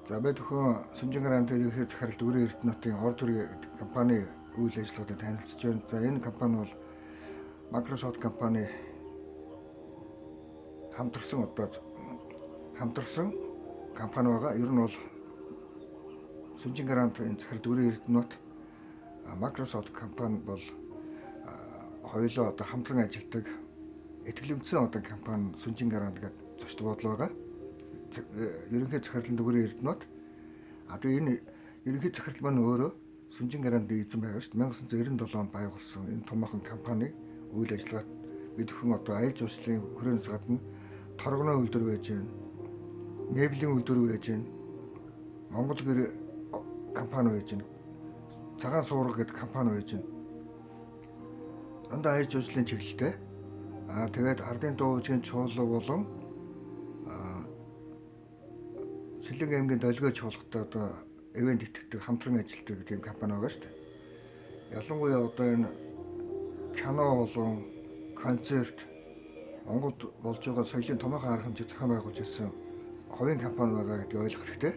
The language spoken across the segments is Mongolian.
За бид бүхэн Сүнжин грант ерөнхий захирал Дүүрэн Эрдэнэтийн орд төрийн компани үйл ажиллагаатай танилцж байна. За энэ компани бол Microsoft компани хамтарсан компани байгаа. Ер нь бол Сүнжин грантын захирал Дүүрэн Эрдэнэт Microsoft компани бол хоёулаа одоо хамтран ажилладаг этгэлэмтсэн одоо компани Сүнжин грант гэдэг зочд бодол байгаа. Ерөнхий захирал Дүүрэн Эрдэнэт одоо энэ ерөнхий захирал маань өөрөө Сүнжин грантын эзэн байгаа шүү дээ. 1997 онд байгуулсан энэ томоохон компани үйл ажиллагаат бид бүхэн одоо аяз жуулчлалын хүрээнээс гадна торгоны үйлдвэр байж байна. Мебелийн үйлдвэр байж байна. Монгол гэр компани байж байна. Цагаан суурга гэдэг компани байж байна. Дандаа аяз жуулчлалын чиглэлтэй. Тэгээд ардын дуу үжгийн чуулга болон Сэлэнг аймгийн долгио чуулгатай одоо ивент итгэдэг хамтран ажилладаг тийм компани байгаа шүү дээ. Ялангуяа одоо энэ кино болон концерт Монголд болж байгаа соёлын томоохон арга хэмжээг зохион байгуулж ирсэн хувийн компани байгаа гэдгийг ойлгох хэрэгтэй.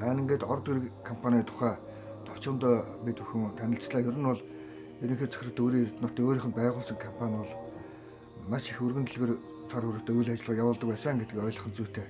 Ингээд орд төрийн компани тухай товчондоо бид бүхэн танилцлаа. Ер нь бол ерөнхий захирал Дүүрэн Эрдэнэт өөрийнх нь байгуулсан компани бол маш их өргөн дэлгэр цар хүрээтэй үйл ажиллагаа явуулдаг байсан гэдгийг ойлгох зүйтэй.